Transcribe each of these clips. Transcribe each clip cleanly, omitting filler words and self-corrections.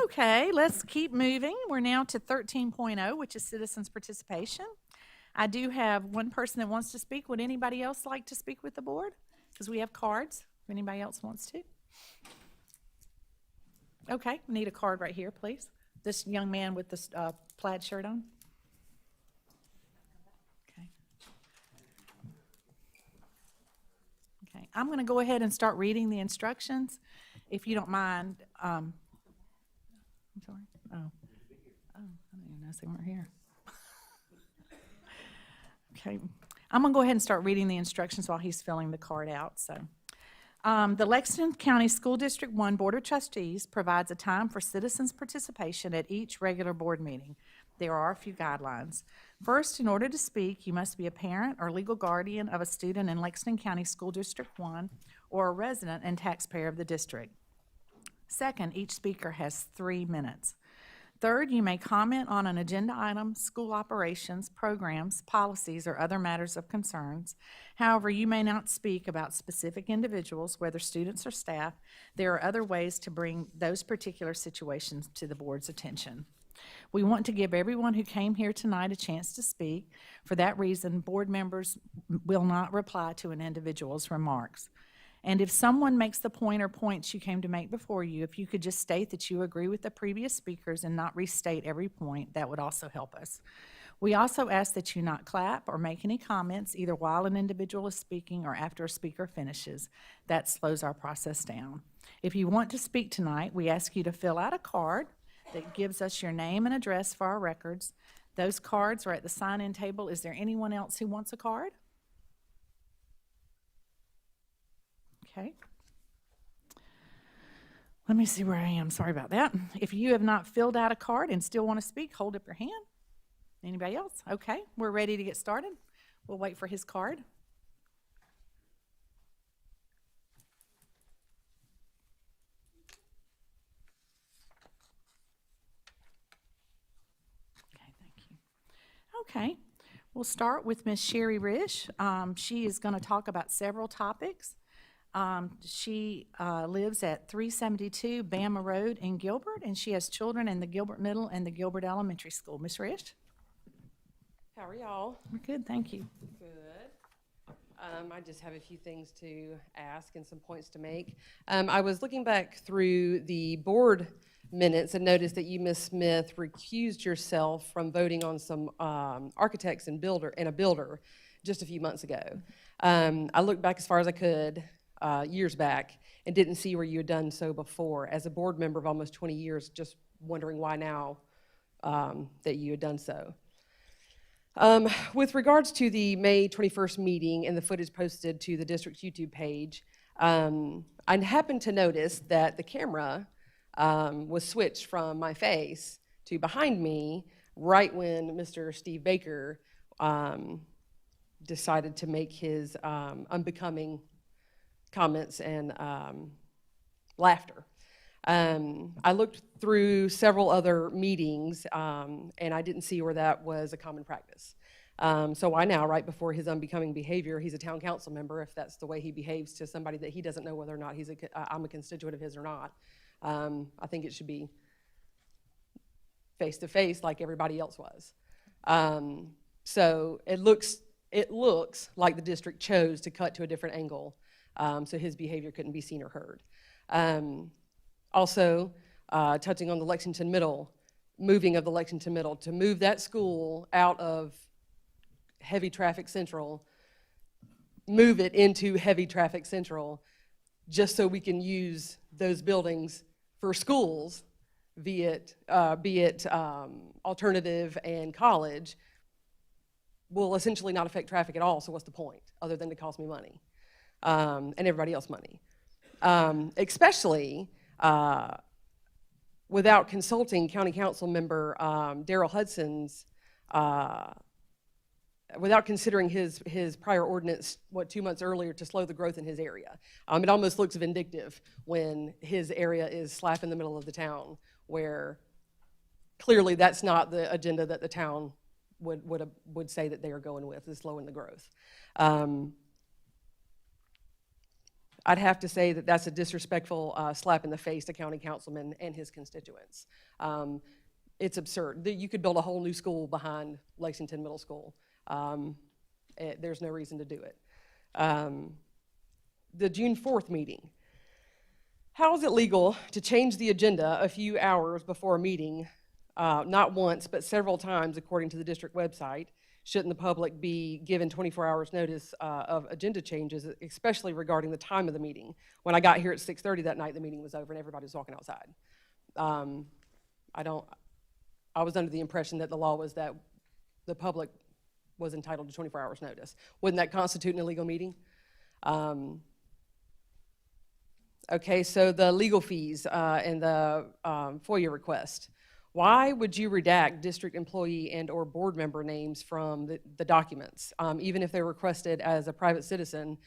Okay, let's keep moving. We're now to 13.0, which is citizens participation. I do have one person that wants to speak. Would anybody else like to speak with the board? Because we have cards, if anybody else wants to. Okay, we need a card right here, please. This young man with this plaid shirt on. Okay. Okay, I'm going to go ahead and start reading the instructions, if you don't mind. I'm sorry. Oh, I didn't even notice they weren't here. Okay, I'm going to go ahead and start reading the instructions while he's filling the card out. So, the Lexington County School District 1 Board of Trustees provides a time for citizens' participation at each regular board meeting. There are a few guidelines. First, in order to speak, you must be a parent or legal guardian of a student in Lexington County School District 1 or a resident and taxpayer of the district. Second, each speaker has 3 minutes. Third, you may comment on an agenda item, school operations, programs, policies, or other matters of concerns. However, you may not speak about specific individuals, whether students or staff. There are other ways to bring those particular situations to the board's attention. We want to give everyone who came here tonight a chance to speak. For that reason, board members will not reply to an individual's remarks. And if someone makes the point or points you came to make before you, if you could just state that you agree with the previous speakers and not restate every point, that would also help us. We also ask that you not clap or make any comments either while an individual is speaking or after a speaker finishes. That slows our process down. If you want to speak tonight, we ask you to fill out a card that gives us your name and address for our records. Those cards are at the sign-in table. Is there anyone else who wants a card? Okay. Let me see where I am. Sorry about that. If you have not filled out a card and still want to speak, hold up your hand. Anybody else? Okay, we're ready to get started. We'll wait for his card. Okay, thank you. Okay, we'll start with Miss Sherry Risch. She is going to talk about several topics. She lives at 372 Bama Road in Gilbert, and she has children in the Gilbert Middle and the Gilbert Elementary School. Miss Risch? How are y'all? We're good, thank you. Good. I just have a few things to ask and some points to make. I was looking back through the board minutes and noticed that you, Ms. Smith, recused yourself from voting on some architects and a builder just a few months ago. I looked back as far as I could years back and didn't see where you had done so before. As a board member of almost 20 years, just wondering why now that you had done so. With regards to the May 21st meeting and the footage posted to the district's YouTube page, I happened to notice that the camera was switched from my face to behind me right when Mr. Steve Baker decided to make his unbecoming comments and laughter. I looked through several other meetings, and I didn't see where that was a common practice. So why now, right before his unbecoming behavior, he's a town council member, if that's the way he behaves to somebody that he doesn't know whether or not I'm a constituent of his or not, I think it should be face-to-face like everybody else was. So it looks like the district chose to cut to a different angle, so his behavior couldn't be seen or heard. Also, touching on the Lexington Middle, moving of the Lexington Middle, to move that school out of heavy traffic central, move it into heavy traffic central, just so we can use those buildings for schools, be it alternative and college, will essentially not affect traffic at all, so what's the point, other than to cost me money, and everybody else money. Especially without consulting County Council member Darrell Hudson's, without considering his prior ordinance, 2 months earlier, to slow the growth in his area. It almost looks vindictive when his area is slap in the middle of the town, where clearly that's not the agenda that the town would say that they are going with, is slowing the growth. I'd have to say that that's a disrespectful slap in the face to county councilman and his constituents. It's absurd. You could build a whole new school behind Lexington Middle School. There's no reason to do it. The June 4th meeting. How is it legal to change the agenda a few hours before a meeting, not once, but several times according to the district website? Shouldn't the public be given 24 hours notice of agenda changes, especially regarding the time of the meeting? When I got here at 6:30 that night, the meeting was over and everybody was walking outside. I was under the impression that the law was that the public was entitled to 24 hours notice. Wouldn't that constitute an illegal meeting? Okay, so the legal fees and the FOIA request. Why would you redact district employee and or board member names from the documents? Even if they're requested as a private citizen,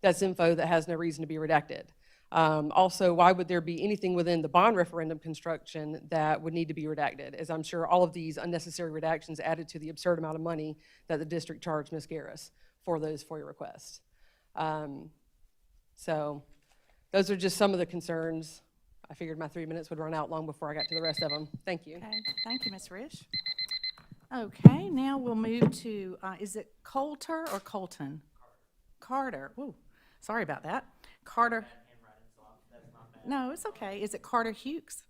that's info that has no reason to be redacted. Also, why would there be anything within the bond referendum construction that would need to be redacted? As I'm sure all of these unnecessary redactions added to the absurd amount of money that the district charged Ms. Garris for those FOIA requests. So those are just some of the concerns. I figured my 3 minutes would run out long before I got to the rest of them. Thank you. Okay, thank you, Ms. Rish. Okay, now we'll move to, is it Coulter or Colton? Carter. Ooh, sorry about that. Carter. No, it's okay. Is it Carter Hughes?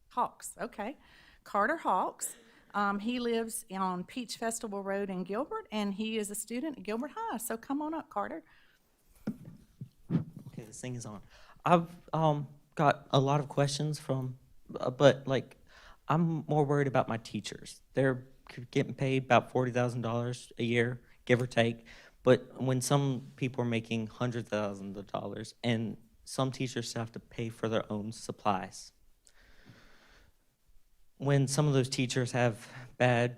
Hawks, okay. Carter Hawks. He lives on Peach Festival Road in Gilbert, and he is a student at Gilbert High. So come on up, Carter. Okay, this thing is on. I've got a lot of questions from, but like, I'm more worried about my teachers. They're getting paid about $40,000 a year, give or take. But when some people are making hundreds of dollars, and some teachers have to pay for their own supplies. When some of those teachers have bad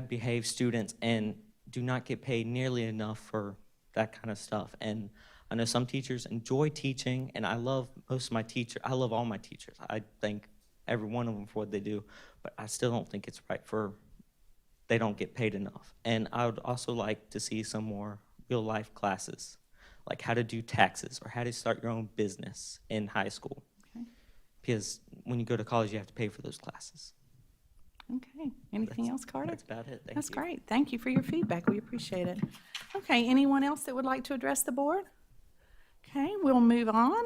behaved students and do not get paid nearly enough for that kind of stuff. And I know some teachers enjoy teaching, and I love most of my teachers. I love all my teachers. I thank every one of them for what they do, but I still don't think it's right they don't get paid enough. And I would also like to see some more real life classes, like how to do taxes or how to start your own business in high school. Okay. Because when you go to college, you have to pay for those classes. Okay, anything else, Carter? That's about it. Thank you. That's great. Thank you for your feedback. We appreciate it. Okay, anyone else that would like to address the board? Okay, we'll move on.